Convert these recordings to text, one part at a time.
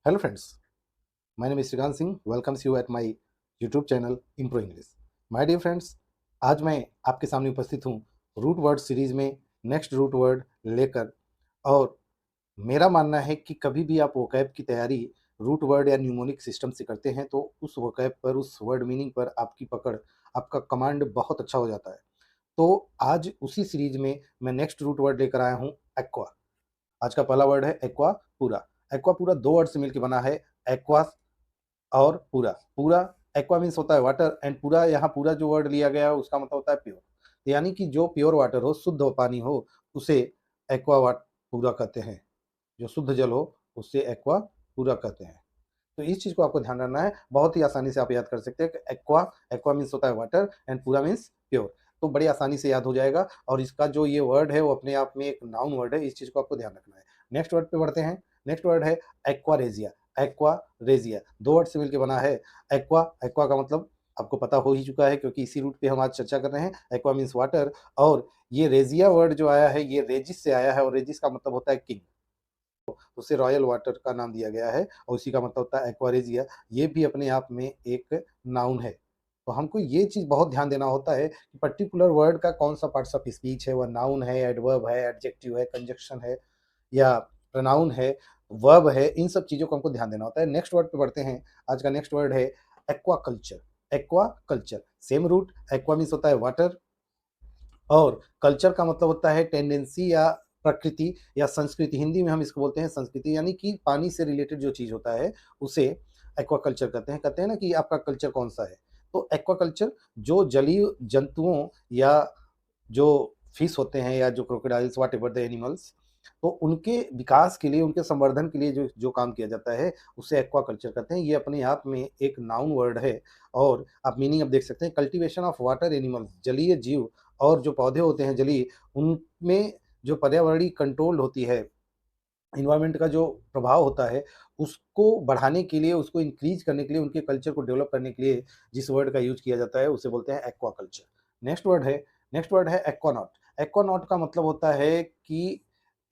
Hello friends, my name is Shrikant Singh. Welcomes you at my YouTube channel Improve English. My dear friends, आज मैं आपके सामने उपस्थित हूँ रूट वर्ड सीरीज में नेक्स्ट रूट वर्ड लेकर। और मेरा मानना है कि कभी भी आप वोकैब की तैयारी रूट वर्ड या न्यूमोनिक सिस्टम से करते हैं तो उस वोकैब पर, उस वर्ड मीनिंग पर आपकी पकड़, आपका कमांड बहुत अच्छा हो जाता है। तो आज उसी सीरीज में मैं नेक्स्ट रूट वर्ड लेकर आया हूँ एक्वा। आज का पहला वर्ड है एक्वा पूरा। एक्वा पूरा दो वर्ड से मिलकर बना है, एक्वा और पूरा। पूरा एक्वा मीन्स होता है वाटर, एंड पूरा, यहाँ पूरा जो वर्ड लिया गया है उसका मतलब होता है प्योर। यानी कि जो प्योर वाटर हो, शुद्ध पानी हो, उसे एक्वा वाट पूरा कहते हैं। जो शुद्ध जल हो उससे एक्वा पूरा कहते हैं। तो इस चीज को आपको ध्यान रखना है। बहुत ही आसानी से आप याद कर सकते हैं कि एक्वा, एक्वा मीन्स होता है वाटर एंड पूरा मीन्स प्योर। तो बड़ी आसानी से याद हो जाएगा। और इसका जो ये वर्ड है वो अपने आप में एक नाउन वर्ड है। इस चीज को आपको ध्यान रखना है। नेक्स्ट वर्ड पे बढ़ते हैं। नेक्स्ट वर्ड है एक्वारेजिया। एक्वारेजिया दो वर्ड से मिलकर बना है। एक्वा, एक्वा का मतलब आपको पता हो ही चुका है क्योंकि इसी रूट पे हम आज चर्चा कर रहे हैं। Aqua means water. और ये रेजिया वर्ड जो आया है ये रेजिस से आया है, और रेजिस का मतलब होता है किंग। उसे रॉयल वाटर का नाम दिया गया है और उसी का मतलब होता है एक्वारेजिया। ये भी अपने आप में एक नाउन है। तो हमको ये चीज बहुत ध्यान देना होता है कि पर्टिकुलर वर्ड का कौन सा पार्ट्स ऑफ स्पीच है, वह नाउन है, एडवर्ब है, एडजेक्टिव है, कंजक्शन है, या प्रोनाउन है, वर्ब है। इन सब चीजों को हमको ध्यान देना होता है। नेक्स्ट वर्ड पे बढ़ते हैं। आज का नेक्स्ट वर्ड है aquaculture. Aquaculture same root. Aqua means होता है वाटर, और कल्चर का मतलब होता है टेंडेंसी या प्रकृति या संस्कृति। हिंदी में हम इसको बोलते हैं संस्कृति, यानी कि पानी से रिलेटेड जो चीज होता है उसे एक्वाकल्चर कहते हैं। कहते हैं ना कि आपका कल्चर कौन सा है। तो एक्वाकल्चर जो जलीय जंतुओं या जो फिश होते हैं या जो crocodiles, what ever the animals, तो उनके विकास के लिए, उनके संवर्धन के लिए जो जो काम किया जाता है उसे एक्वाकल्चर कहते हैं। ये अपने आप में एक नाउन वर्ड है। और आप मीनिंग अब देख सकते हैं, कल्टीवेशन ऑफ वाटर एनिमल्स, जलीय जीव और जो पौधे होते हैं जलीय, उनमें जो पर्यावरणीय कंट्रोल होती है, इन्वायरमेंट का जो प्रभाव होता है, उसको बढ़ाने के लिए, उसको इंक्रीज करने के लिए, उनके कल्चर को डेवलप करने के लिए जिस वर्ड का यूज किया जाता है उसे बोलते हैं एक्वाकल्चर। नेक्स्ट वर्ड है, नेक्स्ट वर्ड है एक्वानॉट। एक्वानॉट का मतलब होता है कि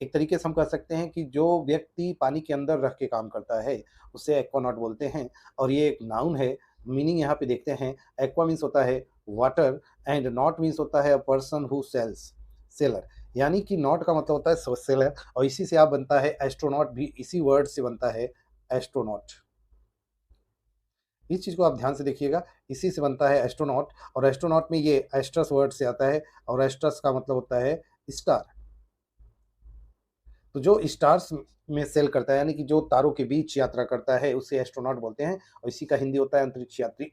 एक तरीके से हम कह सकते हैं कि जो व्यक्ति पानी के अंदर रह के काम करता है उसे एक्वानॉट बोलते हैं। और ये एक नाउन है। मीनिंग यहाँ पे देखते हैं। एक्वा मीन्स होता है वाटर, एंड नॉट मीन्स होता है a person who sails, sailor. यानी कि नॉट का मतलब होता है सेलर, और इसी से आप बनता है एस्ट्रोनॉट, भी इसी वर्ड से बनता है एस्ट्रोनॉट। इस चीज को आप ध्यान से देखिएगा, इसी से बनता है एस्ट्रोनॉट। और एस्ट्रोनॉट में ये एस्ट्रस वर्ड से आता है, और एस्ट्रस का मतलब होता है स्टार। तो जो स्टार्स में सेल करता है, यानी कि जो तारों के बीच यात्रा करता है, उसे एस्ट्रोनॉट बोलते हैं। और इसी का हिंदी होता है अंतरिक्ष यात्री।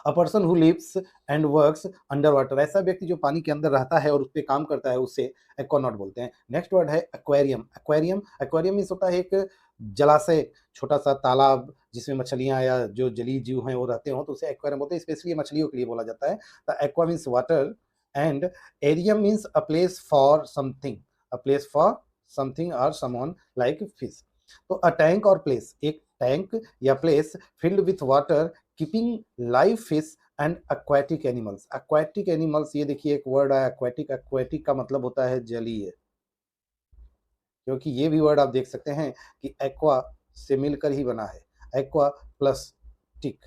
A person who lives and works under water, ऐसा व्यक्ति जो पानी के अंदर रहता है और उस पर काम करता है उसे एक्वानॉट बोलते हैं। नेक्स्ट वर्ड है एक्वेरियम। एक्वेरियम, एक्वेरियम मीन्स होता है एक जलाशय, छोटा सा तालाब जिसमें मछलियां या जो जलीय जीव हैं वो रहते हो, तो उसे एक्वेरियम बोलते हैं। स्पेशली मछलियों के लिए बोला जाता है। तो aqua means water, and arium means a place for something, a place for something or someone like fish. तो अ टैंक और प्लेस, एक टैंक या place filled with water keeping live fish and aquatic animals. aquatic animals, ये देखिए एक word है aquatic। aquatic का मतलब होता है जलीय, क्योंकि ये भी वर्ड आप देख सकते हैं कि एक्वा से मिलकर ही बना है, एक्वा प्लस टिक।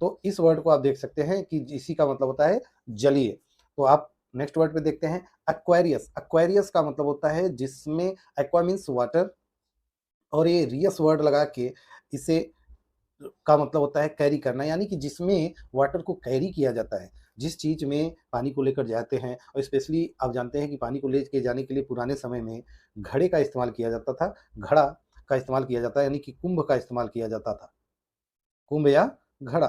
तो इस वर्ड को आप देख सकते हैं कि इसी का मतलब होता है जलीय। तो आप नेक्स्ट वर्ड पे देखते हैं एक्वेरियस। एक्वेरियस का मतलब होता है जिसमें, एक्वा मीन्स वाटर, और ये रियस वर्ड लगा के इसे का मतलब होता है कैरी करना, यानी कि जिसमें वाटर को कैरी किया जाता है। जिस चीज में पानी को लेकर जाते हैं, और स्पेशली आप जानते हैं कि पानी को लेके जाने के लिए पुराने समय में घड़े का इस्तेमाल किया जाता था, घड़ा का इस्तेमाल किया जाता है, यानी कि कुंभ का इस्तेमाल किया जाता था, कुंभ या घड़ा।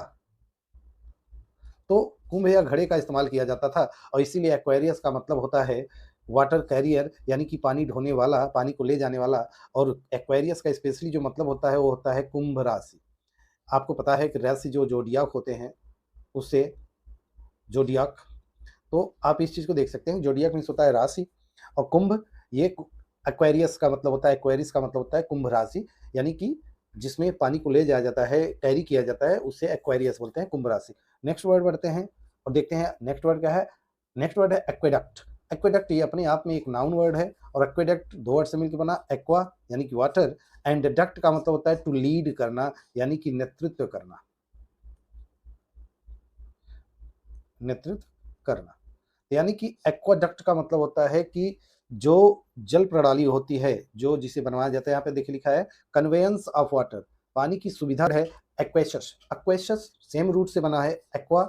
तो कुंभ या घड़े का इस्तेमाल किया जाता था, और इसीलिए एक्वेरियस का मतलब होता है वाटर कैरियर, यानी कि पानी ढोने वाला, पानी को ले जाने वाला। और एक्वेरियस का स्पेशली जो मतलब होता है वो होता है कुंभ राशि। आपको पता है कि राशि जो जोडियाक होते हैं उससे जोडियाक, तो आप इस चीज को देख सकते हैं। जोडियाक मीन्स होता है राशि, और कुंभ, ये एक्वेरियस का मतलब होता है, एक्वेरियस का मतलब होता है कुंभ राशि, यानी कि जिसमें पानी को ले जाया जाता है, कैरी किया जाता है, उसे एक्वेरियस बोलते हैं, कुंभ राशि। नेक्स्ट वर्ड बढ़ते हैं और देखते हैं नेक्स्ट वर्ड क्या है। नेक्स्ट वर्ड है एक्वेडक्ट। एक्वेडक्ट ये अपने आप में एक नाउन वर्ड है, और एक्वेडक्ट दो वर्ड से मिलकर बना, एक्वा यानी कि वाटर, एंड डक्ट का मतलब होता है टू लीड करना, यानी कि नेतृत्व करना, नेतृत्व करना। यानी कि एक्वाडक्ट का मतलब होता है कि जो जल प्रणाली होती है, जो जिसे बनवाया जाता है, यहाँ पे देखिए लिखा है कन्वेयंस ऑफ वाटर, पानी की सुविधा है। एक्वेशस, एक्वेशस सेम रूट से बना है, एक्वा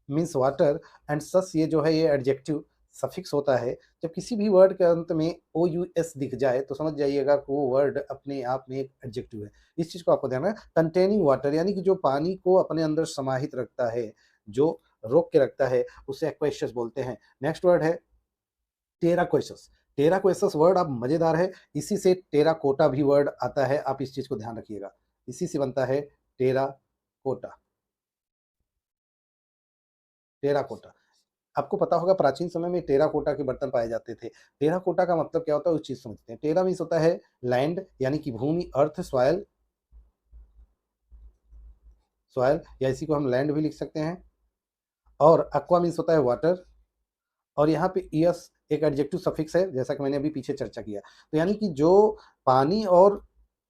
मीन्स वाटर एंड सस, ये जो है ये एडजेक्टिव सफिक्स होता है। जब किसी भी वर्ड के अंत में ओ यू एस दिख जाए तो समझ जाइएगा कि वो वर्ड अपने आप में एक एडजेक्टिव है। इस चीज को आपको ध्यान रखना है। कंटेनिंग वाटर यानी कि जो पानी को अपने अंदर समाहित रखता है, जो रोक के रखता है, उसे एक्वेशस बोलते हैं। नेक्स्ट वर्ड है टेराक्वेशस। टेराक्वेशस वर्ड अब मजेदार है, इसी से टेराकोटा भी वर्ड आता है, आप इस चीज को ध्यान रखिएगा, इसी से बनता है टेराकोटा। टेराकोटा, आपको पता होगा प्राचीन समय में टेराकोटा के बर्तन पाए जाते थे। टेराकोटा का मतलब क्या होता है उस चीज समझते हैं। टेरा मीन्स होता है लैंड, यानी कि भूमि, अर्थ, सॉयल, सॉयल या इसी को हम लैंड भी लिख सकते हैं। और एक्वा मीन्स होता है वाटर, और यहाँ पे ईएस एक एडजेक्टिव सफिक्स है, जैसा कि मैंने अभी पीछे चर्चा किया। तो यानी कि जो पानी और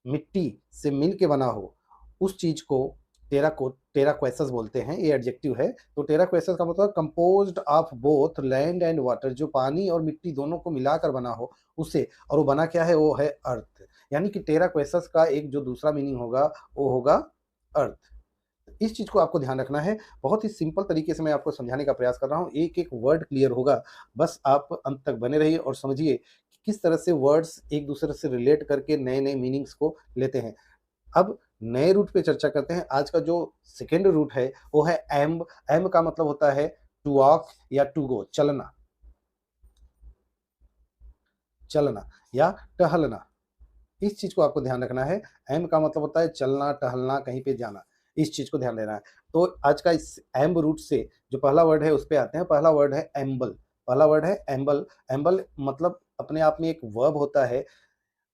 मिट्टी से मिल के बना हो उस चीज को टेराक्वेसस बोलते हैं, ये एडजेक्टिव है। तो टेराक्वेसस का मतलब composed of both land and water, जो पानी और मिट्टी दोनों को मिलाकर बना हो उसे, और वो बना क्या है, वो है अर्थ। यानी कि टेराक्वेसस का एक जो दूसरा मीनिंग होगा वो होगा अर्थ। इस चीज को आपको ध्यान रखना है। बहुत ही सिंपल तरीके से मैं आपको समझाने का प्रयास कर रहा हूँ, एक एक वर्ड क्लियर होगा, बस आप अंत तक बने रहिए और समझिए कि किस तरह से वर्ड्स एक दूसरे से रिलेट करके नए नए मीनिंग्स को लेते हैं। अब नए रूट पे चर्चा करते हैं। आज का जो सेकेंड रूट है वो है एम्ब। एम्ब का मतलब होता है टू वॉक या टू गो, चलना, चलना या टहलना। इस चीज को आपको ध्यान रखना है। एम का मतलब होता है चलना, टहलना, कहीं पे जाना, इस चीज को ध्यान देना है। तो आज का इस एम्ब रूट से जो पहला वर्ड है उस पे आते हैं। पहला वर्ड है एम्बल। पहला वर्ड है एम्बल। एम्बल मतलब अपने आप में एक वर्ब होता है।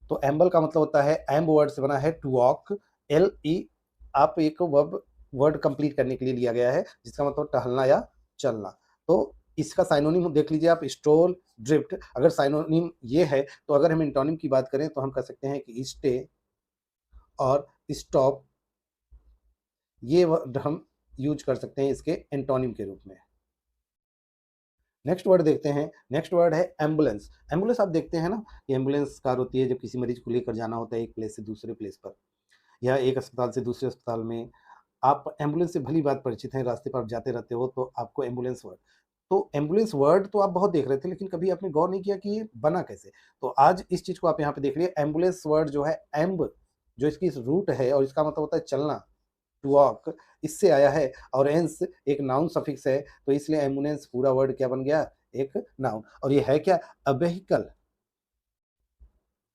तो एम्बल का मतलब होता है, एम्ब वर्ड से बना है टू वॉक, एल ई, आप एक वर्ब वर्ड कंप्लीट करने के लिए लिया गया है, जिसका मतलब टहलना या चलना। तो इसका साइनोनिम देख लीजिए आप, स्ट्रोल, ड्रिफ्ट। अगर साइनोनिम ये है तो अगर हम इंटोनिम की बात करें तो हम कह सकते हैं कि स्टे और स्टॉप, ये वर्ड हम यूज कर सकते हैं इसके एंटोनिम के रूप में। नेक्स्ट वर्ड देखते हैं। नेक्स्ट वर्ड है एम्बुलेंस। एम्बुलेंस आप देखते हैं ना कि एम्बुलेंस कार होती है जब किसी मरीज को लेकर जाना होता है एक प्लेस से दूसरे प्लेस पर, या एक अस्पताल से दूसरे अस्पताल में। आप एम्बुलेंस से भली बात परिचित हैं, रास्ते पर आप जाते रहते हो तो आपको एम्बुलेंस वर्ड, तो एम्बुलेंस वर्ड तो आप बहुत देख रहे थे, लेकिन कभी आपने गौर नहीं किया कि ये बना कैसे। तो आज इस चीज को आप यहाँ पे देख लिए। एम्बुलेंस वर्ड जो है एम्ब, जो इसकी रूट है और इसका मतलब होता है चलना, टू वॉक, इससे आया है। और एंस एक नाउन सफिक्स है, तो इसलिए एम्बुलेंस पूरा वर्ड क्या बन गया, एक नाउन। और ये है क्या, अ व्हीकल,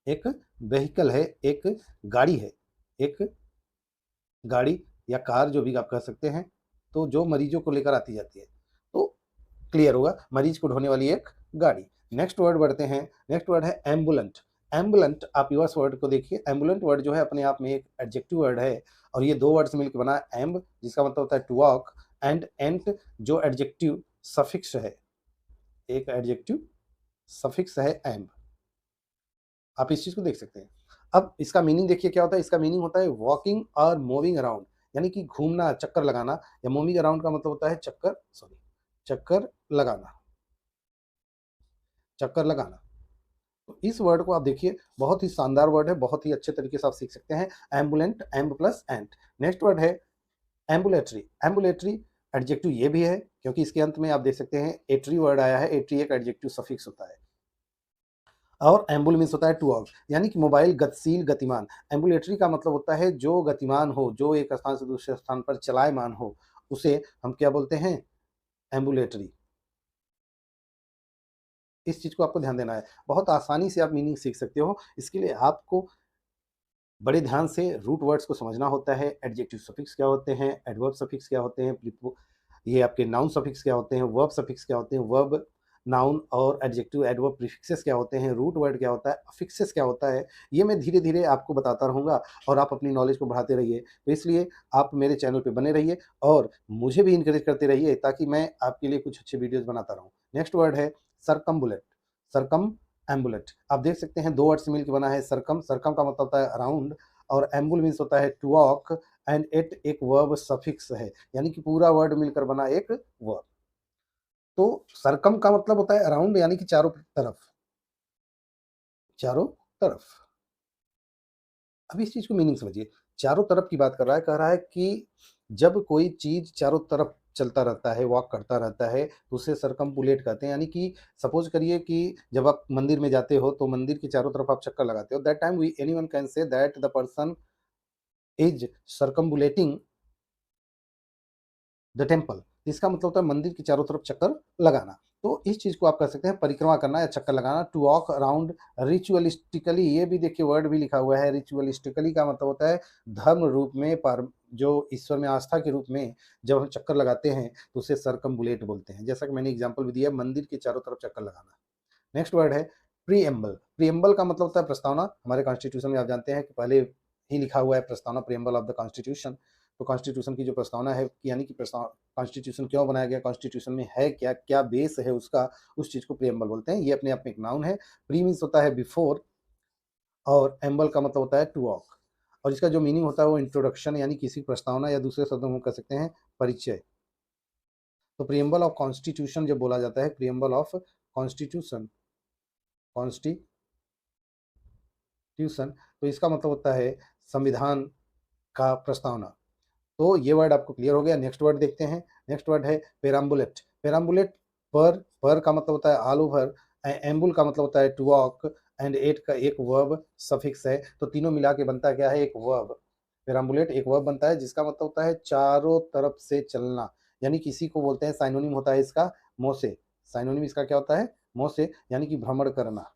एक व्हीकल है, एक गाड़ी है, एक गाड़ी या कार जो भी आप कह सकते हैं, तो जो मरीजों को लेकर आती जाती है। तो क्लियर होगा, मरीज को ढोने वाली एक गाड़ी। नेक्स्ट वर्ड बढ़ते हैं। नेक्स्ट वर्ड है एम्बुलेंट। एम्बुलेंट, आप यूएस वर्ड को देखिए। एम्बुलेंट वर्ड जो है अपने आप में एक एडजेक्टिव वर्ड है, और ये दो वर्ड से मिलकर बना है एम्ब, जिसका मतलब होता है टू वॉक, एंड एंट जो एडजेक्टिव सफिक्स है, एक एडजेक्टिव सफिक्स है एम्ब। आप इस चीज को देख सकते हैं। अब इसका मीनिंग देखिए क्या होता है। इसका मीनिंग होता है वॉकिंग और मूविंग अराउंड, यानी कि घूमना, चक्कर लगाना। या मूविंग अराउंड का मतलब होता है चक्कर, सॉरी, चक्कर लगाना, चक्कर लगाना। तो इस वर्ड को आप देखिए, बहुत ही शानदार वर्ड है, बहुत ही अच्छे तरीके से आप सीख सकते हैं। एम्बुलेंट, एम्ब प्लस एंट। नेक्स्ट वर्ड है एम्बुलेटरी। एम्बुलेटरी एडजेक्टिव ये भी है, क्योंकि इसके अंत में आप देख सकते हैं एट्री वर्ड आया है। एट्री एक एडजेक्टिव सफिक्स होता है। और एम्बुल मीन्स होता है टू वॉक, यानी कि मोबाइल, गतिशील, गतिमान। एम्बुलेटरी का मतलब होता है जो गतिमान हो, जो एक स्थान से दूसरे स्थान पर चलायमान हो, उसे हम क्या बोलते हैं, एम्बुलेटरी। इस चीज को आपको ध्यान देना है। बहुत आसानी से आप मीनिंग सीख सकते हो। इसके लिए आपको बड़े ध्यान से रूट वर्ड्स को समझना होता है। एडजेक्टिव सफिक्स क्या होते हैं, एडवर्ब सफिक्स क्या होते हैं, ये आपके नाउन सफिक्स क्या होते हैं, वर्ब सफिक्स क्या होते हैं, वर्ब, नाउन और एडजेक्टिव एडवर्ब प्रीफिक्सेस क्या होते हैं, रूट वर्ड क्या होता है, अफिक्सेस क्या होता है। ये मैं धीरे धीरे आपको बताता रहूँगा, और आप अपनी नॉलेज को बढ़ाते रहिए। तो इसलिए आप मेरे चैनल पे बने रहिए और मुझे भी इनकरेज करते रहिए, ताकि मैं आपके लिए कुछ अच्छे वीडियोज़ बनाता रहूँ। नेक्स्ट वर्ड है सरकम्बुलेट। सरकम एम्बुलेट। आप देख सकते हैं 2 वर्ड से मिलकर बना है सरकम। सरकम का मतलब होता है अराउंड, और एम्बुल मीन्स होता है टू वॉक, एंड इट एक वर्ब सफिक्स है, यानी कि पूरा वर्ड मिलकर बना एक वर्ब। तो सरकम का मतलब होता है अराउंड, यानी कि चारों तरफ, चारों तरफ। अब इस चीज को मीनिंग समझिए। चारों तरफ की बात कर रहा है, कह रहा है कि जब कोई चीज चारों तरफ चलता रहता है, वॉक करता रहता है, तो उसे सरकमपुलेट कहते हैं। यानी कि सपोज करिए कि जब आप मंदिर में जाते हो तो मंदिर के चारों तरफ आप चक्कर लगाते हो, that time we anyone can say that the person is circumambulating the temple. इसका मतलब होता है मंदिर के चारों तरफ चक्कर लगाना। तो इस चीज को आप कह सकते हैं परिक्रमा करना या चक्कर लगाना, टू वॉक अराउंड रिचुअलिस्टिकली। ये भी देखिए वर्ड भी लिखा हुआ है, रिचुअलिस्टिकली का मतलब होता है धर्म रूप में, पर जो ईश्वर में आस्था के रूप में जब हम चक्कर लगाते हैं तो उसे सरकमबुलेट बोलते हैं। जैसा कि मैंने एग्जाम्पल भी दिया, मंदिर के चारों तरफ चक्कर लगाना। नेक्स्ट वर्ड है प्रीएम्बल। प्रीएम्बल का मतलब होता है प्रस्तावना। हमारे कॉन्स्टिट्यूशन में आप जानते हैं कि पहले ही लिखा हुआ है प्रस्तावना, प्रीएम्बल ऑफ द कॉन्स्टिट्यूशन। तो कॉन्स्टिट्यूशन की जो प्रस्तावना है, यानी कि कॉन्स्टिट्यूशन क्यों बनाया गया, कॉन्स्टिट्यूशन में है क्या, क्या बेस है उसका, उस चीज को प्रीएम्बल बोलते हैं। ये अपने आप में एक नाउन है। प्री मीन्स होता है बिफोर, और एम्बल का मतलब होता है टू वॉक, और इसका जो मीनिंग होता है वो इंट्रोडक्शन, यानी किसी प्रस्तावना, या दूसरे शब्दों में हम कह सकते हैं परिचय। तो प्रीएम्बल ऑफ कॉन्स्टिट्यूशन जब बोला जाता है, प्रीएम्बल ऑफ कॉन्स्टिट्यूशन, कॉन्स्टिट्यूशन, तो इसका मतलब होता है संविधान का प्रस्तावना। तो ये वर्ड आपको क्लियर हो गया। नेक्स्ट वर्ड देखते हैं। नेक्स्ट वर्ड है पेराम्बुलेट। पेराम्बुलेट, पर का मतलब होता है ऑल ओवर, एम्बुल का मतलब होता है टू वॉक, एंड एट का एक वर्ब सफिक्स है। तो तीनों मिला के बनता क्या है, एक वर्ब। पेराम्बुलेट एक वर्ब बनता है जिसका मतलब होता है चारों तरफ से चलना, यानी किसी को बोलते हैं साइनोनिम होता है इसका मोसे। साइनोनिम इसका क्या होता है, मोसे, यानी कि भ्रमण करना।